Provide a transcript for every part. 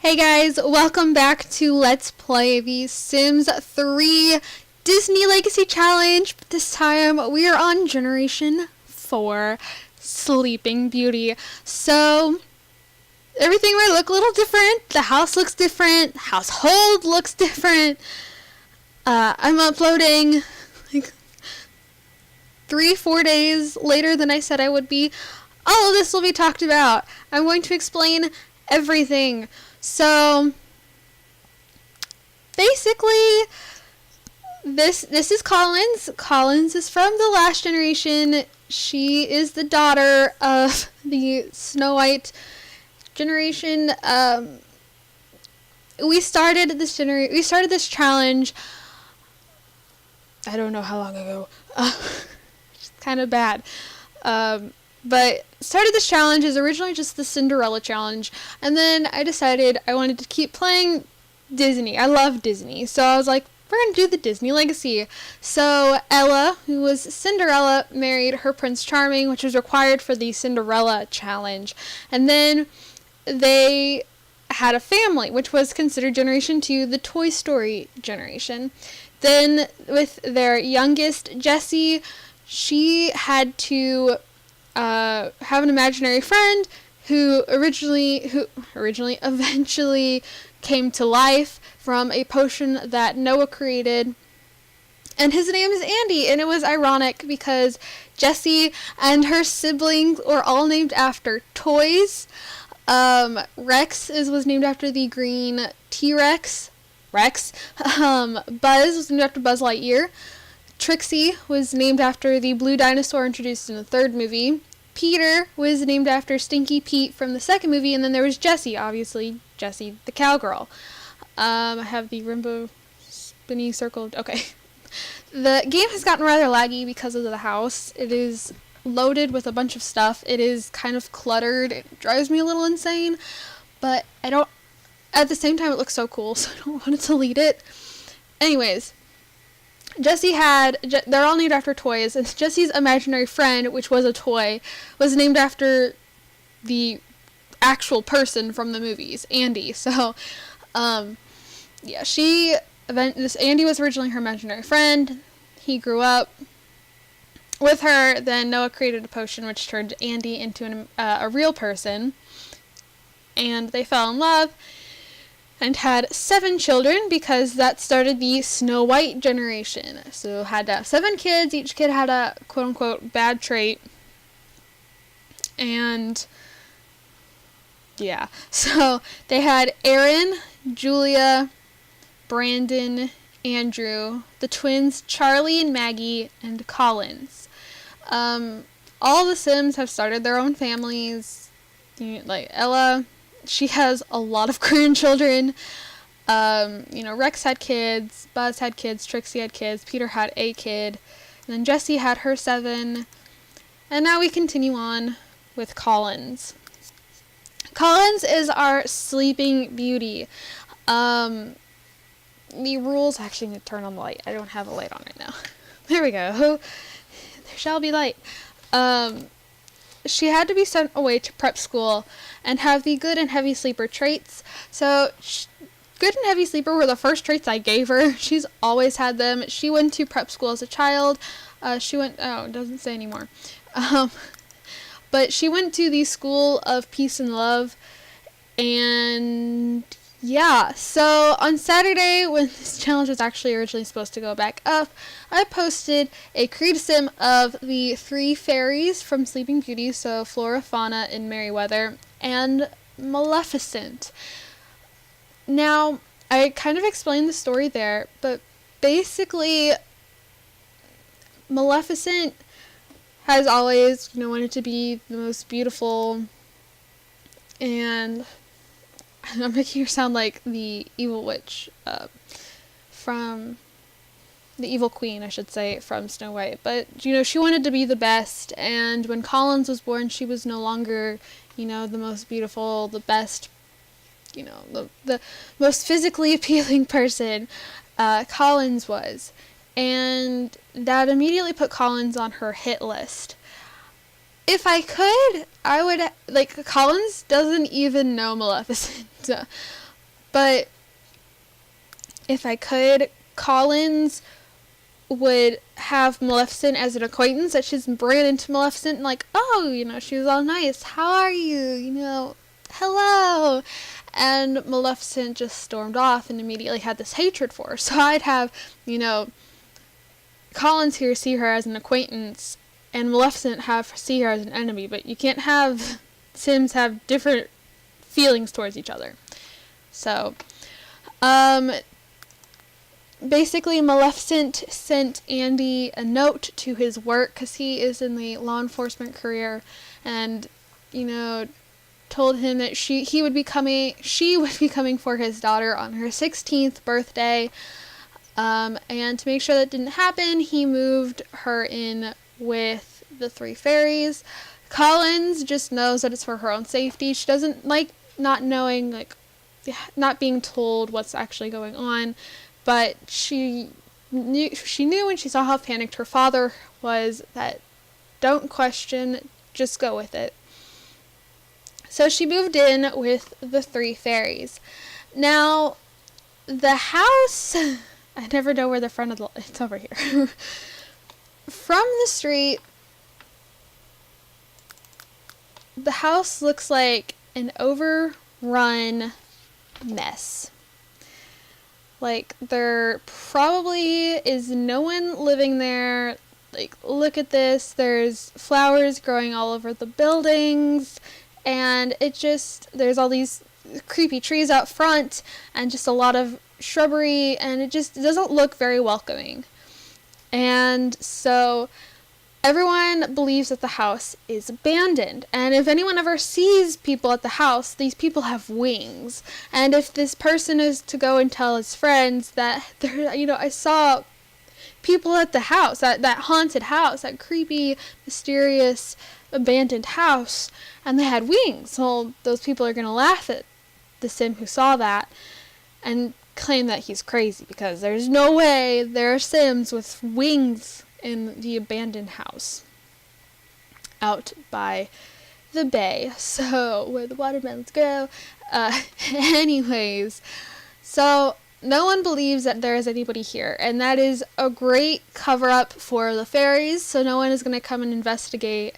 Hey guys, welcome back to Let's Play the Sims 3 Disney Legacy Challenge. But this time we are on Generation 4 Sleeping Beauty. So everything might look a little different. The house looks different. Household looks different. I'm uploading like 3-4 days later than I said I would be. All of this will be talked about. I'm going to explain everything. So basically, this is Collins. Collins is from the last generation. She is the daughter of the Snow White generation. We started this challenge. I don't know how long ago. It's kind of bad. But started this challenge as originally just the Cinderella challenge, and then I decided I wanted to keep playing Disney. I love Disney, so I was like, we're going to do the Disney Legacy. So Ella, who was Cinderella, married her Prince Charming, which was required for the Cinderella challenge. And then they had a family, which was considered Generation 2, the Toy Story generation. Then with their youngest, Jessie, she had to have an imaginary friend who eventually came to life from a potion that Noah created, and his name is Andy. And it was ironic because Jessie and her siblings were all named after toys. Rex was named after the green T-Rex, Rex. Buzz was named after Buzz Lightyear. Trixie was named after the blue dinosaur introduced in the third movie. Peter was named after Stinky Pete from the second movie. And then there was Jessie, obviously, Jessie the cowgirl. I have the rainbow spinny circle. Okay. The game has gotten rather laggy because of the house. It is loaded with a bunch of stuff. It is kind of cluttered. It drives me a little insane. But at the same time, it looks so cool, so I don't want to delete it. Anyways. They're all named after toys, and Jessie's imaginary friend, which was a toy, was named after the actual person from the movies, Andy. So, yeah, Andy was originally her imaginary friend. He grew up with her, then Noah created a potion which turned Andy into a real person, and they fell in love. And had 7 children because that started the Snow White generation. So had to have 7 kids. Each kid had a quote-unquote bad trait. And yeah. So they had Aaron, Julia, Brandon, Andrew, the twins Charlie and Maggie, and Collins. All the Sims have started their own families. Like Ella, she has a lot of grandchildren. Rex had kids, Buzz had kids, Trixie had kids, Peter had a kid, and then Jessie had her 7. And now we continue on with Collins. Collins is our Sleeping Beauty. The rules, actually, need to turn on the light. I don't have a light on right now. There we go. There shall be light. She had to be sent away to prep school and have the good and heavy sleeper traits. So, good and heavy sleeper were the first traits I gave her. She's always had them. She went to prep school as a child. It doesn't say anymore. But she went to the School of Peace and Love. And yeah, so on Saturday, when this challenge was actually originally supposed to go back up, I posted a creative sim of the 3 fairies from Sleeping Beauty, so Flora, Fauna, and Merryweather, and Maleficent. Now, I kind of explained the story there, but basically, Maleficent has always, wanted to be the most beautiful, and I'm making her sound like the evil witch from the evil queen, I should say, from Snow White. But, she wanted to be the best, and when Collins was born, she was no longer, the most beautiful, the best, the most physically appealing person. Collins was. And that immediately put Collins on her hit list. If I could, I would, like, Collins doesn't even know Maleficent. But if I could, Collins would have Maleficent as an acquaintance, that she's ran into Maleficent and like, oh, she was all nice. How are you? Hello. And Maleficent just stormed off and immediately had this hatred for her. So I'd have, Collins here see her as an acquaintance and Maleficent see her as an enemy. But you can't have Sims have different feelings towards each other. So, basically, Maleficent sent Andy a note to his work because he is in the law enforcement career, and told him that she would be coming for his daughter on her 16th birthday, and to make sure that didn't happen, he moved her in with the 3 fairies. Collins just knows that it's for her own safety. She doesn't like not knowing, not being told what's actually going on. But she knew when she saw how panicked her father was that don't question, just go with it. So she moved in with the 3 fairies. Now, the house, I never know where the front of it's over here. From the street, the house looks like an overrun mess. There probably is no one living there. Look at this. There's flowers growing all over the buildings. And there's all these creepy trees out front and just a lot of shrubbery. And it just doesn't look very welcoming. And so everyone believes that the house is abandoned. And if anyone ever sees people at the house, these people have wings. And if this person is to go and tell his friends that, I saw people at the house, that haunted house, that creepy, mysterious, abandoned house, and they had wings, well, those people are going to laugh at the Sim who saw that and claim that he's crazy, because there's no way there are Sims with wings in the abandoned house out by the bay, so where the watermelons grow. Anyways, so no one believes that there is anybody here, and that is a great cover-up for the fairies, so no one is going to come and investigate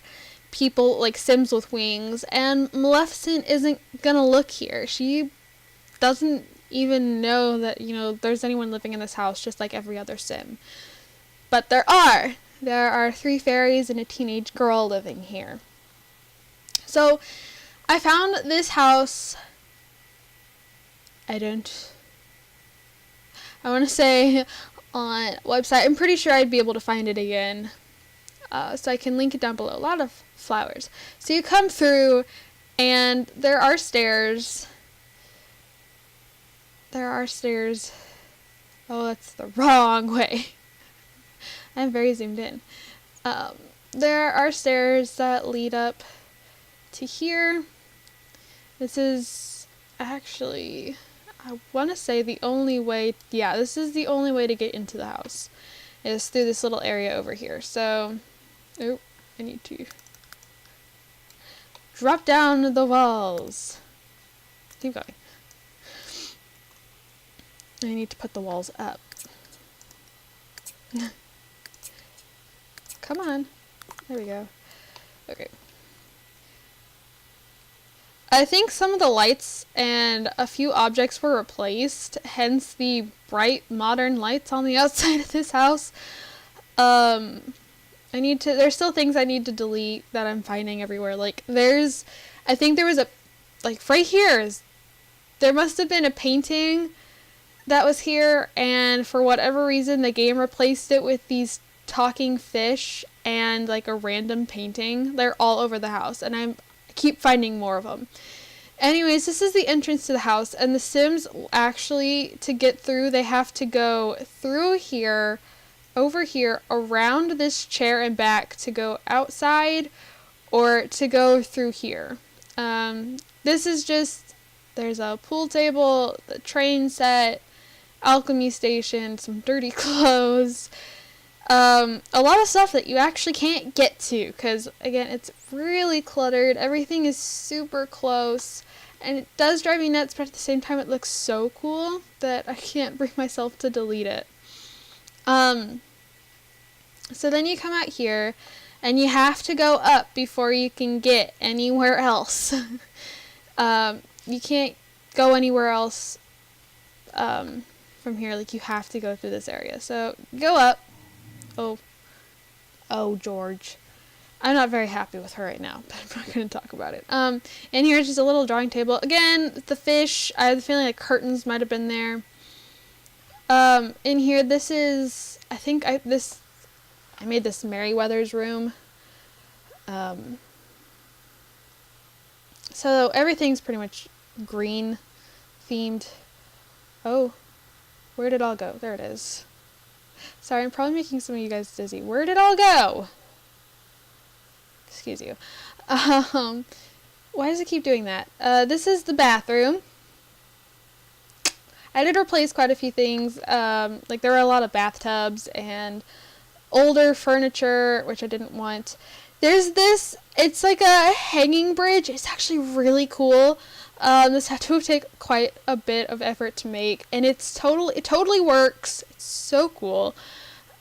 people like Sims with wings, and Maleficent isn't going to look here. She doesn't even know that, there's anyone living in this house, just like every other Sim. But there are 3 fairies and a teenage girl living here. So, I found this house, I want to say on a website. I'm pretty sure I'd be able to find it again. So I can link it down below. A lot of flowers. So you come through, and there are stairs. Oh, that's the wrong way. I'm very zoomed in. There are stairs that lead up to here. This is actually, I want to say the only way, this is the only way to get into the house, is through this little area over here. So, I need to drop down the walls. Keep going. I need to put the walls up. Come on. There we go. Okay. I think some of the lights and a few objects were replaced, hence the bright modern lights on the outside of this house. There's still things I need to delete that I'm finding everywhere. I think there was right here, there must have been a painting that was here, and for whatever reason the game replaced it with these talking fish and a random painting. They're all over the house, and I keep finding more of them. Anyways, this is the entrance to the house, and the Sims actually, to get through, they have to go through here, over here, around this chair and back to go outside, or to go through here. This is just, there's a pool table, the train set, alchemy station, some dirty clothes, a lot of stuff that you actually can't get to, because, again, it's really cluttered. Everything is super close, And it does drive me nuts, but at the same time it looks so cool that I can't bring myself to delete it. So then you come out here, and you have to go up before you can get anywhere else. You can't go anywhere else from here. Like, you have to go through this area. So go up. Oh, George. I'm not very happy with her right now, but I'm not going to talk about it. And here's just a little drawing table. Again, the fish, I have the feeling like curtains might have been there. In here, this is, I think I made this Merryweather's room. So everything's pretty much green themed. Oh, where did it all go? There it is. Sorry, I'm probably making some of you guys dizzy. Where did it all go? Excuse you. Why does it keep doing that? This is the bathroom. I did replace quite a few things. Like, there were a lot of bathtubs and older furniture, which I didn't want. There's this, it's like a hanging bridge. It's actually really cool. This had to take quite a bit of effort to make, and it totally works. It's so cool.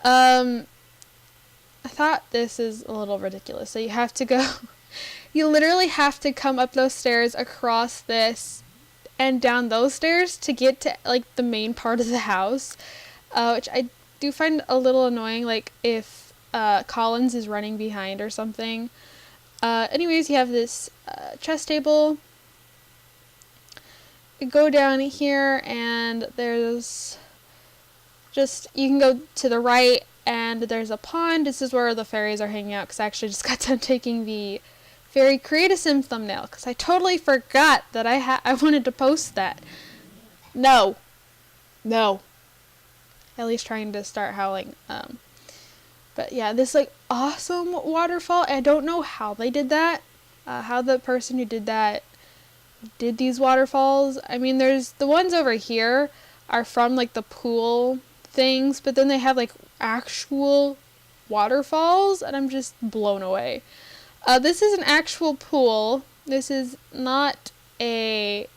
I thought this is a little ridiculous. So you have to go, you literally have to come up those stairs, across this, and down those stairs to get to, like, the main part of the house, which I do find a little annoying, like, if Collins is running behind or something. Anyways, you have this chess table. You go down here, and there's just, you can go to the right, and there's a pond. This is where the fairies are hanging out, because I actually just got done taking the Fairy Create a Sim thumbnail, because I totally forgot that I wanted to post that. No. Ellie's trying to start howling. But yeah, this, like, awesome waterfall. I don't know how they did that. How the person who did that did these waterfalls. I mean, there's the ones over here are from, like, the pool things, but then they have, like, actual waterfalls, and I'm just blown away. This is an actual pool. This is not a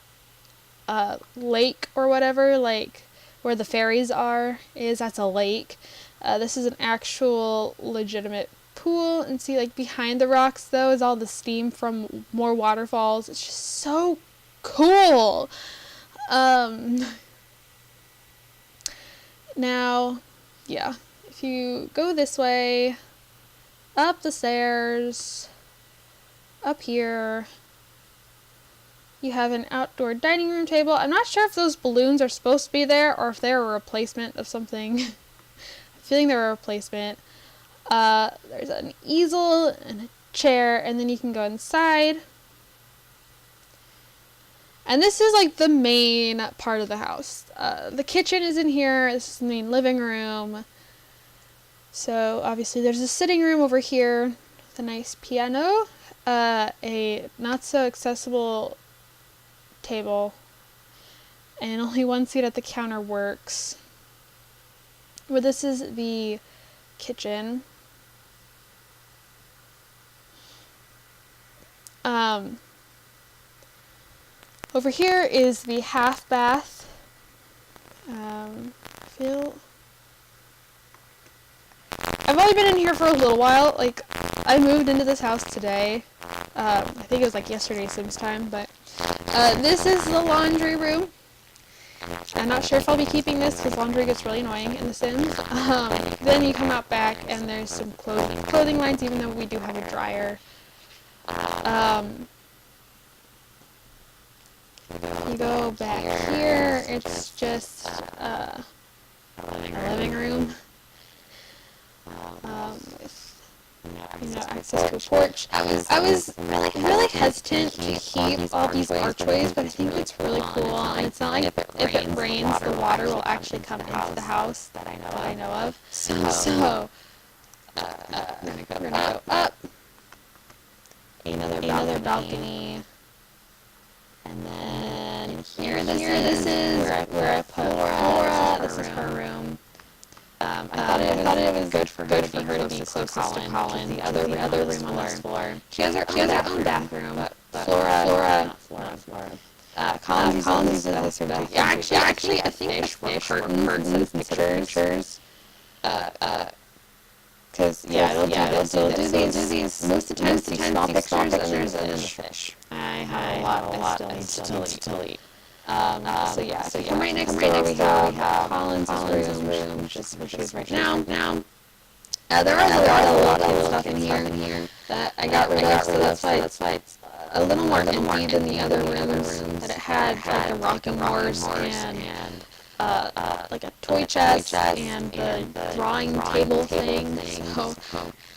lake or whatever, like where the fairies that's a lake. This is an actual legitimate pool, and see, like, behind the rocks though is all the steam from more waterfalls. It's just so cool. Now, yeah, if you go this way, up the stairs, up here, you have an outdoor dining room table. I'm not sure if those balloons are supposed to be there or if they're a replacement of something. I'm feeling they're a replacement. There's an easel and a chair, and then you can go inside. And this is, like, the main part of the house. The kitchen is in here. This is the main living room. So obviously there's a sitting room over here with a nice piano, a not so accessible table, and only one seat at the counter works. But this is the kitchen. Over here is the half bath. I've only been in here for a little while. Like, I moved into this house today. I think it was like yesterday Sims time, but this is the laundry room. I'm not sure if I'll be keeping this because laundry gets really annoying in The Sims. Then you come out back and there's some clothing lines, even though we do have a dryer. You go back here, it's just a living room with access to a porch. I was really hesitant to keep all these archways, but I think it's really cool, and it's not like if it rains, the water will actually come into the house that I know of. So we're gonna go up, another balcony, and then here, this is where I put Laura. This is her room. I thought it was good for her to be closest to Colin, the other room on this floor. She has her own bathroom, but Flora, Collins uses this sort of, actually, I think the fish were curtains instead of pictures. Because, they'll do these, most of the time, small pictures, and then the fish. I have a lot I still need to delete. So right next door we have Collins' room, which is right now. There are a lot of little kid stuff in here that I got rid of, so that's why it's a little more empty than the other rooms. That it had like a rocking horse and like a toy chest and the drawing table thing. So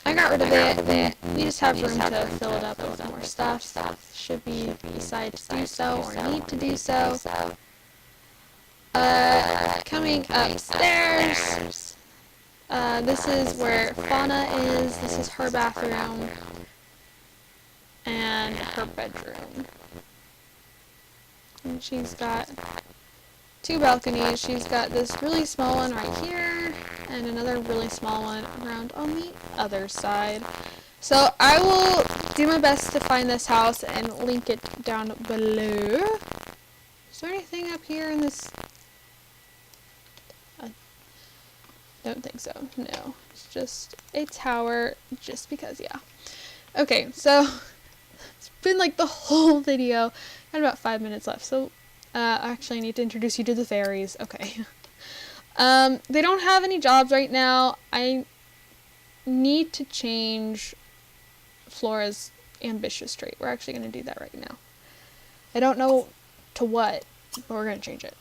I got rid of it. We just have room to fill it up with more stuff. Should we decide to do so or need to do so. Coming upstairs. This is where Fauna is. This is her bathroom and her bedroom. And she's got 2 balconies. She's got this really small one right here and another really small one around on the other side. So I will do my best to find this house and link it down below. Is there anything up here in this? I don't think so. No. It's just a tower just because, yeah. Okay, so it's been like the whole video. Got about 5 minutes left. So actually I need to introduce you to the fairies. Okay. They don't have any jobs right now. I need to change Flora's ambitious trait. We're actually going to do that right now. I don't know to what, but we're going to change it.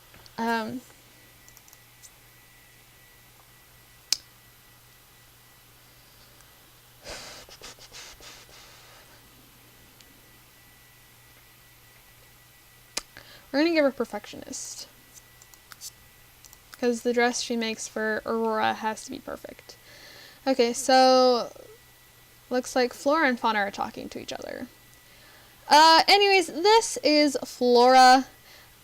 We're going to give her perfectionist. Because the dress she makes for Aurora has to be perfect. Okay, so looks like Flora and Fauna are talking to each other. Anyways, this is Flora.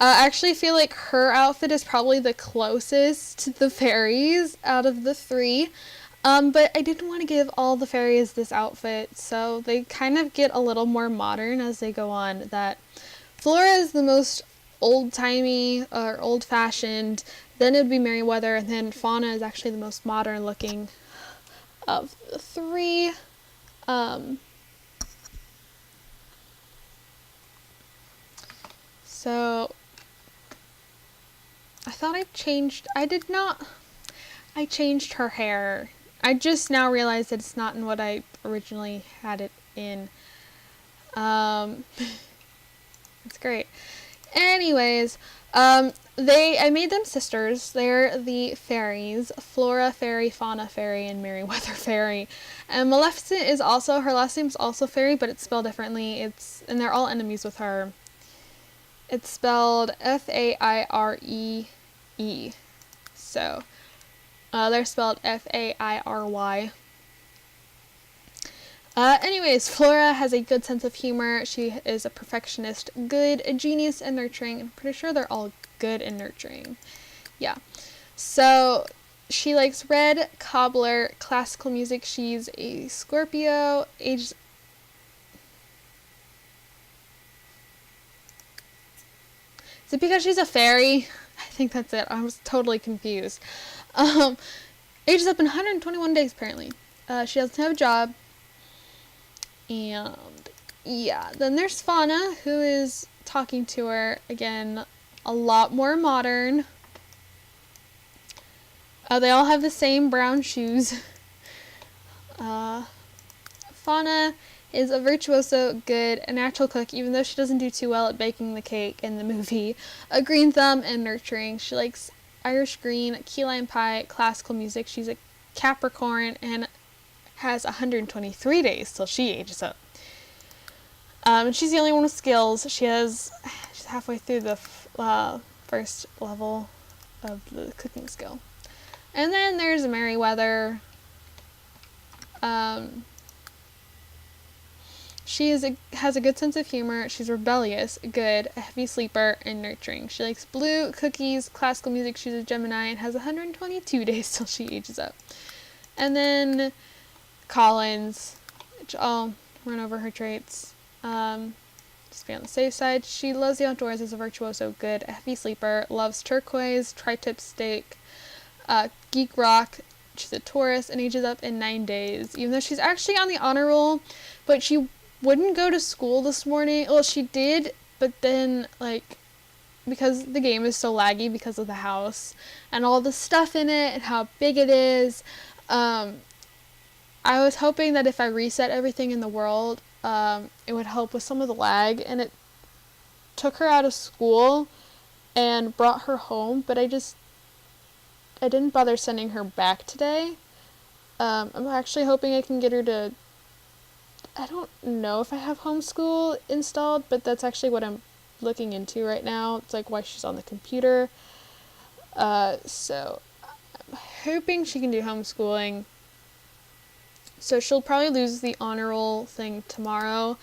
I actually feel like her outfit is probably the closest to the fairies out of the 3. But I didn't want to give all the fairies this outfit, so they kind of get a little more modern as they go on. That Flora is the most old-timey or old-fashioned, then it would be Merryweather, and then Fauna is actually the most modern looking of the 3. So I thought I changed her hair. I just now realized that it's not in what I originally had it in. It's great. Anyways, I made them sisters. They're the fairies. Flora Fairy, Fauna Fairy, and Merryweather Fairy. And Maleficent is also, her last name is also Fairy, but it's spelled differently. And they're all enemies with her. It's spelled Fairee. So, they're spelled Fairy. Anyways, Flora has a good sense of humor. She is a perfectionist, good, a genius, and nurturing. I'm pretty sure they're all good and nurturing. Yeah. So, she likes red, cobbler, classical music. She's a Scorpio, age... Is it because she's a fairy? I think that's it. I was totally confused. Ages up in 121 days, apparently. She doesn't have a job. And, yeah. Then there's Fauna, who is talking to her. Again, a lot more modern. They all have the same brown shoes. Fauna is a virtuoso, good, a natural cook, even though she doesn't do too well at baking the cake in the movie. A green thumb and nurturing. She likes Irish green, key lime pie, classical music. She's a Capricorn and has 123 days till she ages up. And she's the only one with skills. She's halfway through the first level of the cooking skill. And then there's Merryweather. She has a good sense of humor. She's rebellious, good, a heavy sleeper, and nurturing. She likes blue, cookies, classical music. She's a Gemini and has 122 days till she ages up. And then Collins, which I'll run over her traits. just be on the safe side. She loves the outdoors, is a virtuoso, good, a heavy sleeper, loves turquoise, tri-tip steak, geek rock. She's a Taurus and ages up in 9 days. Even though she's actually on the honor roll, but she wouldn't go to school this morning. Well, she did, but then, like, because the game is so laggy because of the house and all the stuff in it and how big it is, I was hoping that if I reset everything in the world, it would help with some of the lag, and it took her out of school and brought her home, but I didn't bother sending her back today. I'm actually hoping I can get her to, I don't know if I have homeschool installed, but that's actually what I'm looking into right now. It's like why she's on the computer. So I'm hoping she can do homeschooling. So she'll probably lose the honor roll thing tomorrow,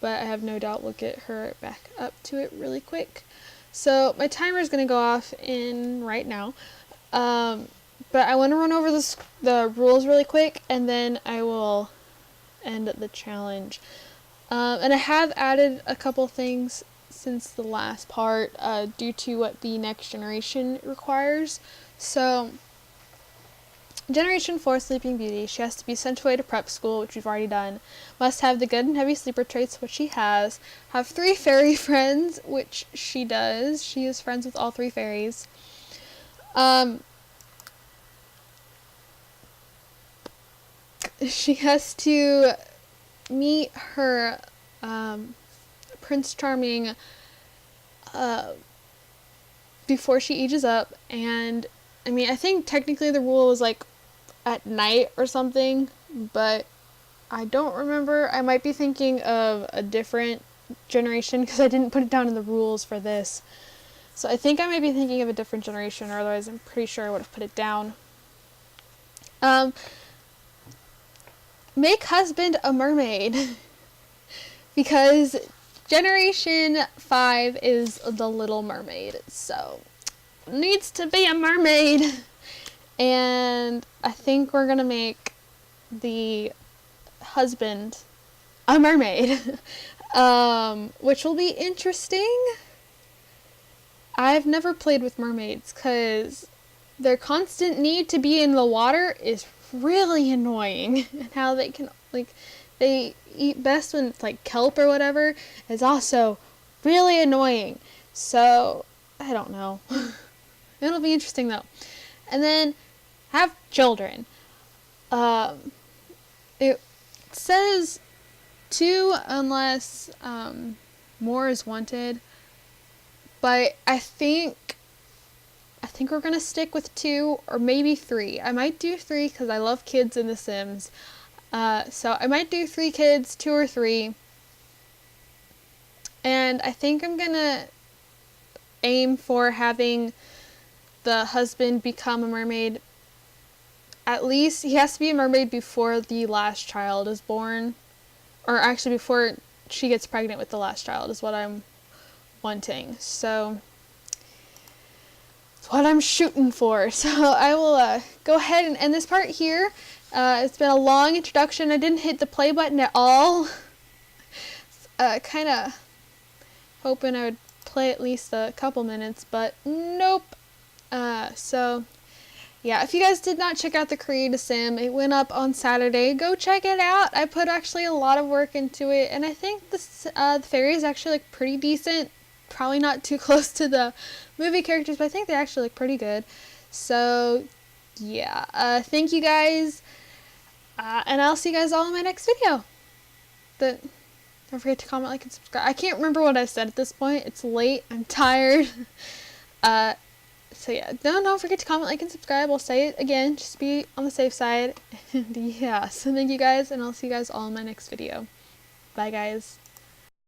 but I have no doubt we'll get her back up to it really quick. So my timer is going to go off in right now. But I want to run over the rules really quick, and then I will end the challenge. And I have added a couple things since the last part, due to what the next generation requires. So, Generation 4 Sleeping Beauty, she has to be sent away to prep school, which we've already done. Must have the good and heavy sleeper traits, which she has. Have 3 fairy friends, which she does. She is friends with all 3 fairies. She has to meet her Prince Charming before she ages up, and I mean, I think technically the rule is like at night or something, but I don't remember. I might be thinking of a different generation because I didn't put it down in the rules for this. So I think I might be thinking of a different generation, or otherwise I'm pretty sure I would have put it down. Make husband a mermaid because Generation 5 is the Little Mermaid, so needs to be a mermaid. And I think we're gonna make the husband a mermaid, which will be interesting. I've never played with mermaids because their constant need to be in the water is really annoying, and how they can, like, they eat best when it's like kelp or whatever is also really annoying. So I don't know. It'll be interesting though. And then have children. It says 2 unless more is wanted, but I think we're gonna stick with 2 or maybe 3. I might do 3 because I love kids in The Sims. So I might do 3 kids, 2 or 3. And I think I'm gonna aim for having the husband become a mermaid. At least he has to be a mermaid before the last child is born. Or actually before she gets pregnant with the last child is what I'm wanting. So that's what I'm shooting for. So I will go ahead and end this part here. It's been a long introduction. I didn't hit the play button at all. Kind of hoping I would play at least a couple minutes, but nope. So yeah, if you guys did not check out the Create a Sim, it went up on Saturday. Go check it out. I put actually a lot of work into it, and I think the fairies actually look pretty decent. Probably not too close to the movie characters, but I think they actually look pretty good. So yeah, thank you guys, and I'll see you guys all in my next video. Don't forget to comment, like, and subscribe. I can't remember what I said at this point. It's late. I'm tired. So yeah, don't forget to comment, like, and subscribe. I'll say it again, just be on the safe side. And yeah, so thank you guys, and I'll see you guys all in my next video. Bye, guys.